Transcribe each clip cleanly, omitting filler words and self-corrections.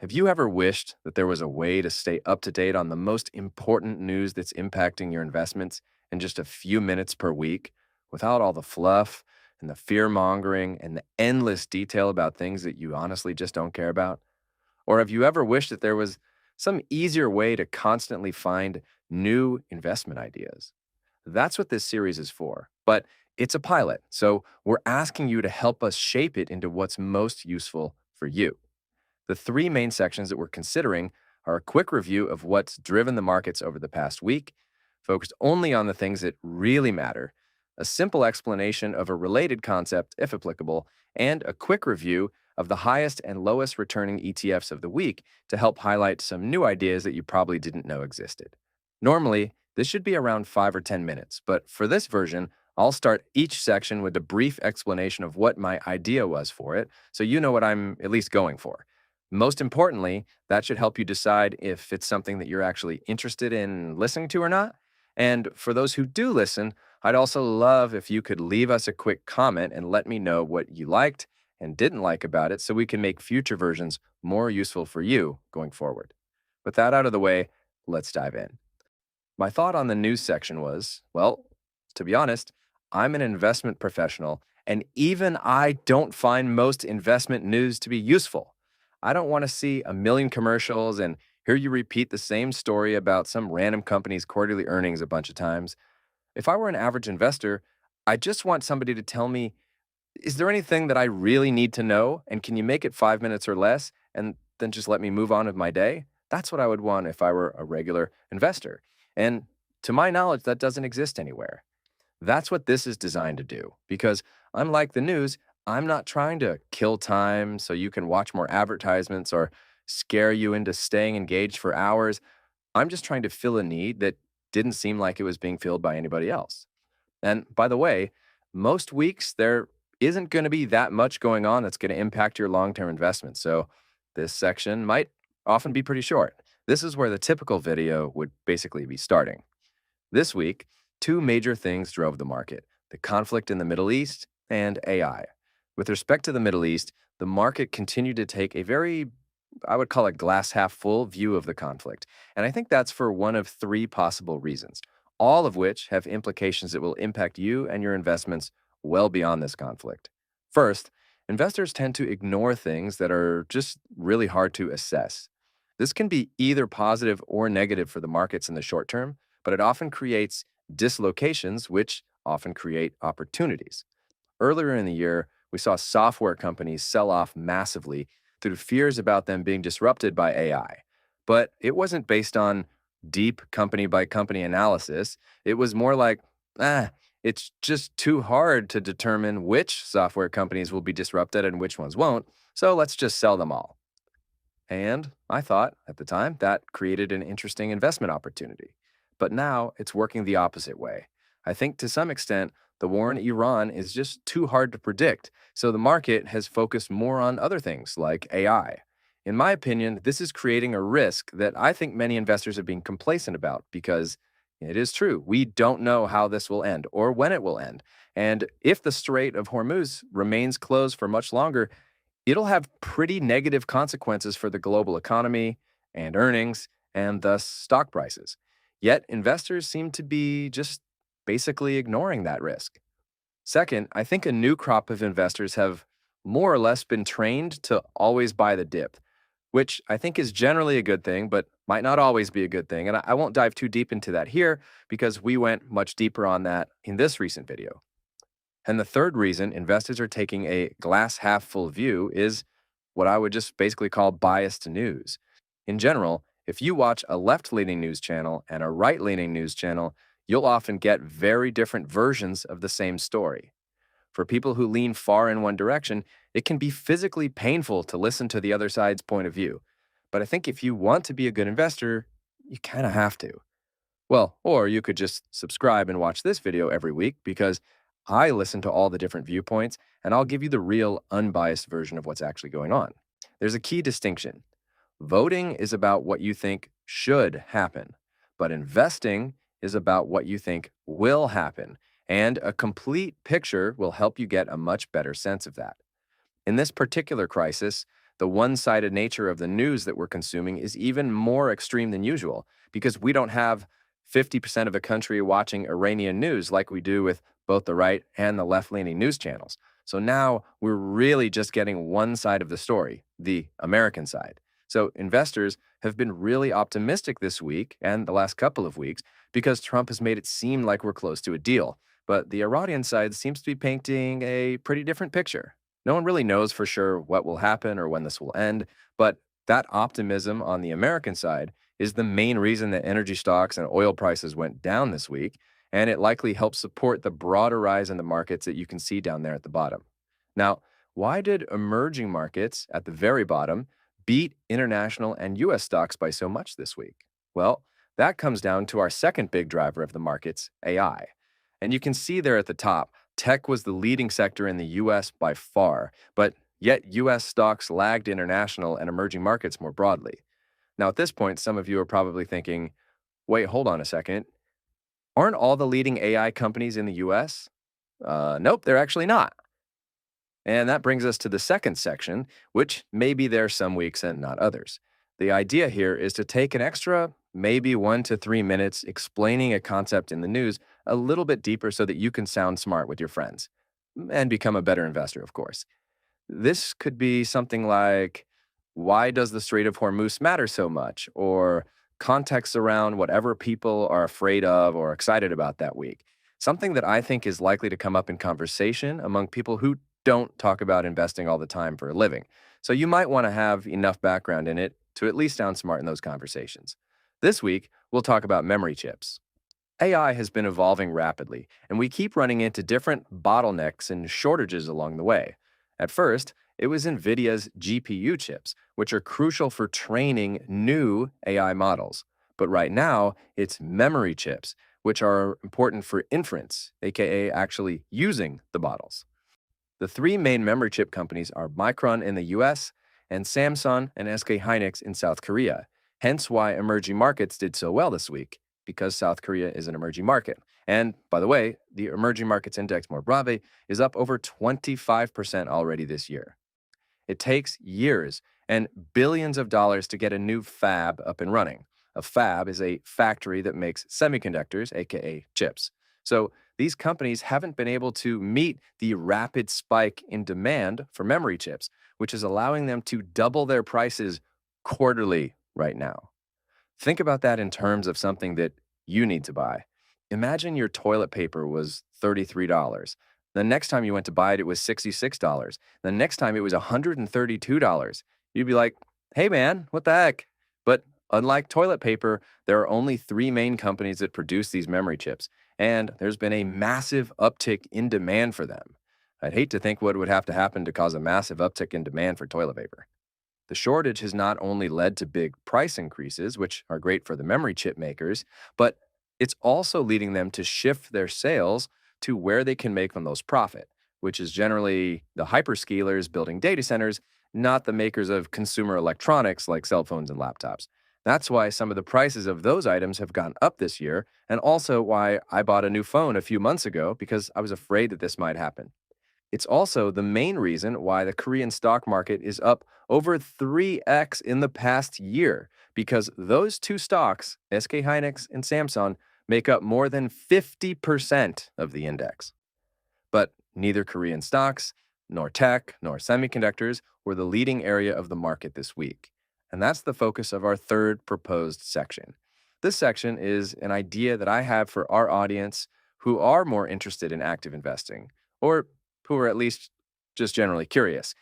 Have you ever wished that there was a way to stay up to date on the most important news that's impacting your investments in just a few minutes per week without all the fluff and the fear mongering and the endless detail about things that you honestly just don't care about? Or have you ever wished that there was some easier way to constantly find new investment ideas? That's what this series is for. But it's a pilot, so we're asking you to help us shape it into what's most useful for you. The three main sections that we're considering are a quick review of what's driven the markets over the past week, focused only on the things that really matter, a simple explanation of a related concept, if applicable, and a quick review of the highest and lowest returning ETFs of the week to help highlight some new ideas that you probably didn't know existed. Normally, this should be around 5 or 10 minutes, but for this version, I'll start each section with a brief explanation of what my idea was for it, so you know what I'm at least going for. Most importantly, that should help you decide if it's something that you're actually interested in listening to or not. And for those who do listen, I'd also love if you could leave us a quick comment and let me know what you liked and didn't like about it so we can make future versions more useful for you going forward. With that out of the way, let's dive in. My thought on the news section was, well, to be honest, I'm an investment professional, and even I don't find most investment news to be useful. I don't want to see a million commercials and hear you repeat the same story about some random company's quarterly earnings a bunch of times. If I were an average investor, I just want somebody to tell me, is there anything that I really need to know? And can you make it 5 minutes or less? And then just let me move on with my day? That's what I would want if I were a regular investor. And to my knowledge, that doesn't exist anywhere. That's what this is designed to do. Because unlike the news, I'm not trying to kill time so you can watch more advertisements or scare you into staying engaged for hours. I'm just trying to fill a need that didn't seem like it was being filled by anybody else. And by the way, most weeks there isn't going to be that much going on that's going to impact your long term investment. So this section might often be pretty short. This is where the typical video would basically be starting. This week, two major things drove the market: the conflict in the Middle East and AI. With respect to the Middle East, the market continued to take a very, I would call it glass half full view of the conflict. And I think that's for one of three possible reasons, all of which have implications that will impact you and your investments well beyond this conflict. First, investors tend to ignore things that are just really hard to assess. This can be either positive or negative for the markets in the short term, but it often creates dislocations, which often create opportunities. Earlier in the year, we saw software companies sell off massively through fears about them being disrupted by AI. But it wasn't based on deep company by company analysis. It was more like, it's just too hard to determine which software companies will be disrupted and which ones won't, so let's just sell them all. And I thought at the time that created an interesting investment opportunity. But now it's working the opposite way. I think to some extent, the war in Iran is just too hard to predict, so the market has focused more on other things like AI. In my opinion, this is creating a risk that I think many investors are being complacent about because it is true, we don't know how this will end or when it will end. And if the Strait of Hormuz remains closed for much longer, it'll have pretty negative consequences for the global economy and earnings and thus stock prices. Yet investors seem to be just basically ignoring that risk. Second, I think a new crop of investors have more or less been trained to always buy the dip, which I think is generally a good thing, but might not always be a good thing. And I won't dive too deep into that here because we went much deeper on that in this recent video. And the third reason investors are taking a glass half full view is what I would just basically call biased news. In general, if you watch a left-leaning news channel and a right-leaning news channel, you'll often get very different versions of the same story. For people who lean far in one direction, it can be physically painful to listen to the other side's point of view. But I think if you want to be a good investor, you kind of have to. Well, or you could just subscribe and watch this video every week because I listen to all the different viewpoints and I'll give you the real unbiased version of what's actually going on. There's a key distinction. Voting is about what you think should happen, but investing is about what you think will happen, and a complete picture will help you get a much better sense of that. In this particular crisis, the one-sided nature of the news that we're consuming is even more extreme than usual because we don't have 50% of the country watching Iranian news like we do with both the right and the left-leaning news channels. So now we're really just getting one side of the story, the American side. So investors have been really optimistic this week and the last couple of weeks because Trump has made it seem like we're close to a deal. But the Iranian side seems to be painting a pretty different picture. No one really knows for sure what will happen or when this will end, but that optimism on the American side is the main reason that energy stocks and oil prices went down this week, and it likely helps support the broader rise in the markets that you can see down there at the bottom. Now, why did emerging markets at the very bottom beat international and US stocks by so much this week? Well, that comes down to our second big driver of the markets, AI. And you can see there at the top, tech was the leading sector in the US by far, but yet US stocks lagged international and emerging markets more broadly. Now, at this point, some of you are probably thinking, wait, hold on a second. Aren't all the leading AI companies in the US? Nope, they're actually not. And that brings us to the second section, which may be there some weeks and not others. The idea here is to take an extra, maybe 1 to 3 minutes, explaining a concept in the news a little bit deeper so that you can sound smart with your friends and become a better investor, of course. This could be something like, why does the Strait of Hormuz matter so much? Or context around whatever people are afraid of or excited about that week. Something that I think is likely to come up in conversation among people who don't talk about investing all the time for a living. So you might want to have enough background in it to at least sound smart in those conversations. This week, we'll talk about memory chips. AI has been evolving rapidly, and we keep running into different bottlenecks and shortages along the way. At first, it was NVIDIA's GPU chips, which are crucial for training new AI models. But right now, it's memory chips, which are important for inference, aka actually using the models. The three main memory chip companies are Micron in the US and Samsung and SK Hynix in South Korea. Hence why emerging markets did so well this week, because South Korea is an emerging market. And by the way, the emerging markets index more broadly is up over 25% already this year. It takes years and billions of dollars to get a new fab up and running. A fab is a factory that makes semiconductors, aka chips. So these companies haven't been able to meet the rapid spike in demand for memory chips, which is allowing them to double their prices quarterly right now. Think about that in terms of something that you need to buy. Imagine your toilet paper was $33. The next time you went to buy it, it was $66. The next time it was $132. You'd be like, hey man, what the heck? But unlike toilet paper, there are only three main companies that produce these memory chips, and there's been a massive uptick in demand for them. I'd hate to think what would have to happen to cause a massive uptick in demand for toilet paper. The shortage has not only led to big price increases, which are great for the memory chip makers, but it's also leading them to shift their sales to where they can make the most profit, which is generally the hyperscalers building data centers, not the makers of consumer electronics like cell phones and laptops. That's why some of the prices of those items have gone up this year, and also why I bought a new phone a few months ago because I was afraid that this might happen. It's also the main reason why the Korean stock market is up over 3x in the past year, because those two stocks, SK Hynix and Samsung, make up more than 50% of the index. But neither Korean stocks, nor tech, nor semiconductors were the leading area of the market this week. And that's the focus of our third proposed section. This section is an idea that I have for our audience who are more interested in active investing, or who are at least just generally curious.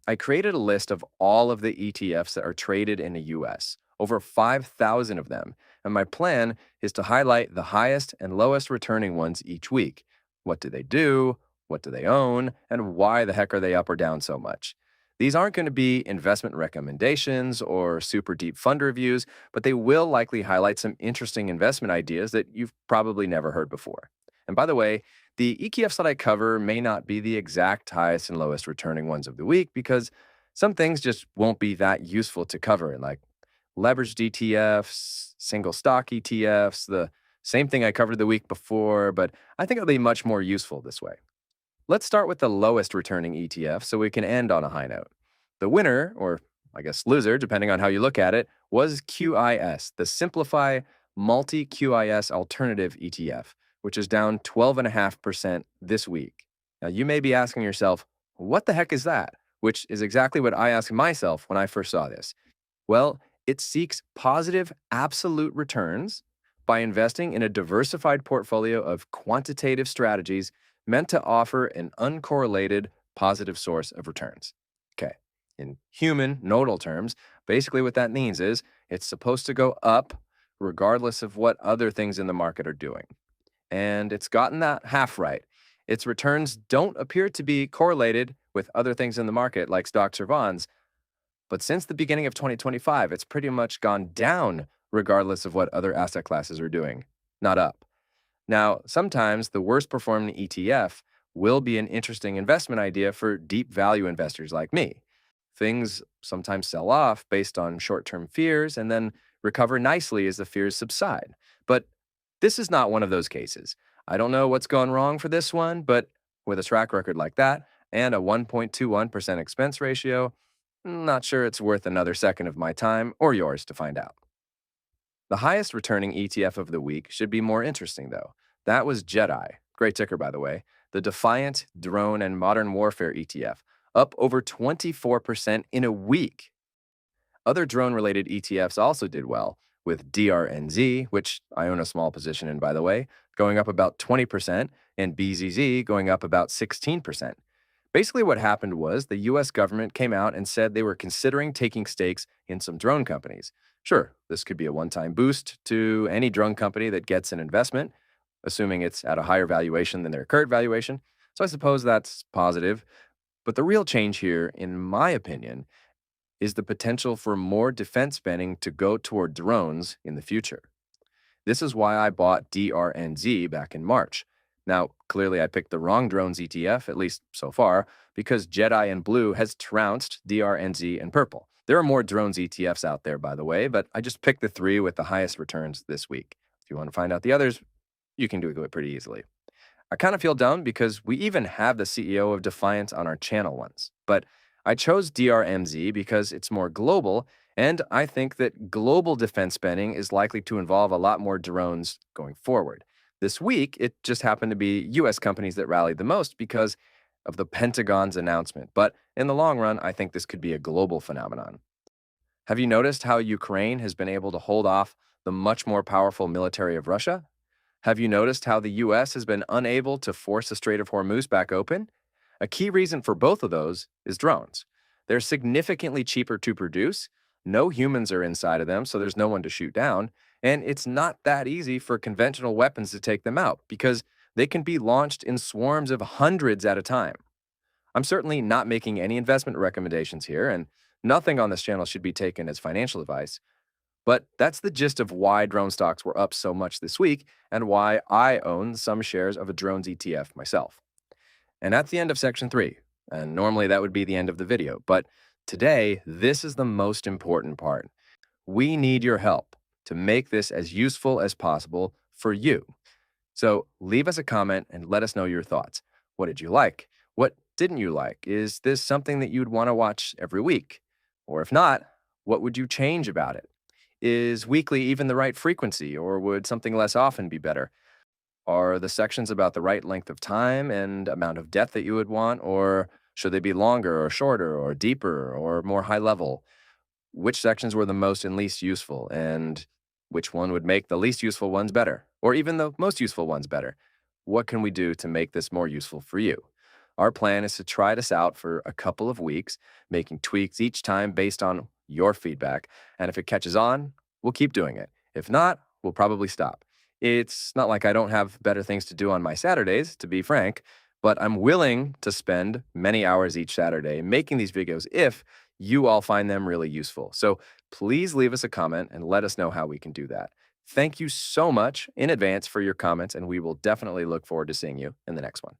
I created a list of all of the ETFs that are traded in the US, over 5,000 of them, and my plan is to highlight the highest and lowest returning ones each week. What do they do? What do they own? And why the heck are they up or down so much? These aren't going to be investment recommendations or super deep fund reviews, but they will likely highlight some interesting investment ideas that you've probably never heard before. And by the way, the ETFs that I cover may not be the exact highest and lowest returning ones of the week because some things just won't be that useful to cover, like leveraged ETFs, single stock ETFs, the same thing I covered the week before, but I think it'll be much more useful this way. Let's start with the lowest returning ETF so we can end on a high note. The winner, or I guess loser, depending on how you look at it, was QIS, the Simplify Multi QIS Alternative ETF, which is down 12.5% this week. Now, you may be asking yourself, what the heck is that? Which is exactly what I asked myself when I first saw this. Well, it seeks positive absolute returns by investing in a diversified portfolio of quantitative strategies meant to offer an uncorrelated positive source of returns. Okay. In human nodal terms, basically what that means is it's supposed to go up regardless of what other things in the market are doing. And it's gotten that half right. Its returns don't appear to be correlated with other things in the market like stocks or bonds, but since the beginning of 2025, it's pretty much gone down regardless of what other asset classes are doing, not up. Now, sometimes the worst performing ETF will be an interesting investment idea for deep value investors like me. Things sometimes sell off based on short term fears and then recover nicely as the fears subside. But this is not one of those cases. I don't know what's gone wrong for this one, but with a track record like that and a 1.21% expense ratio, not sure it's worth another second of my time or yours to find out. The highest returning ETF of the week should be more interesting, though. That was JEDI, great ticker, by the way, the Defiant Drone and Modern Warfare ETF, up over 24% in a week. Other drone related ETFs also did well, with DRNZ, which I own a small position in, by the way, going up about 20%, and BZZ going up about 16%. Basically, what happened was the US government came out and said they were considering taking stakes in some drone companies. Sure, this could be a one time boost to any drone company that gets an investment, assuming it's at a higher valuation than their current valuation. So I suppose that's positive. But the real change here, in my opinion, is the potential for more defense spending to go toward drones in the future. This is why I bought DRNZ back in March. Now, clearly I picked the wrong drones ETF, at least so far, because JEDI and Blue has trounced DRNZ and Purple. There are more drones ETFs out there, by the way, but I just picked the three with the highest returns this week. If you want to find out the others, you can do it pretty easily. I kind of feel dumb because we even have the CEO of Defiance on our channel once. But I chose DRMZ because it's more global, and I think that global defense spending is likely to involve a lot more drones going forward. This week, it just happened to be US companies that rallied the most because of the Pentagon's announcement. But in the long run, I think this could be a global phenomenon. Have you noticed how Ukraine has been able to hold off the much more powerful military of Russia? Have you noticed how the US has been unable to force the Strait of Hormuz back open? A key reason for both of those is drones. They're significantly cheaper to produce, no humans are inside of them, so there's no one to shoot down, and it's not that easy for conventional weapons to take them out because they can be launched in swarms of hundreds at a time. I'm certainly not making any investment recommendations here, and nothing on this channel should be taken as financial advice. But that's the gist of why drone stocks were up so much this week and why I own some shares of a drones ETF myself. And that's the end of section 3. And normally that would be the end of the video. But today, this is the most important part. We need your help to make this as useful as possible for you. So leave us a comment and let us know your thoughts. What did you like? What didn't you like? Is this something that you'd want to watch every week? Or if not, what would you change about it? Is weekly even the right frequency, or would something less often be better? Are the sections about the right length of time and amount of depth that you would want, or should they be longer or shorter or deeper or more high level? Which sections were the most and least useful, and which one would make the least useful ones better, or even the most useful ones better? What can we do to make this more useful for you? Our plan is to try this out for a couple of weeks, making tweaks each time based on your feedback. And if it catches on, we'll keep doing it. If not, we'll probably stop. It's not like I don't have better things to do on my Saturdays, to be frank, but I'm willing to spend many hours each Saturday making these videos if you all find them really useful. So please leave us a comment and let us know how we can do that. Thank you so much in advance for your comments, and we will definitely look forward to seeing you in the next one.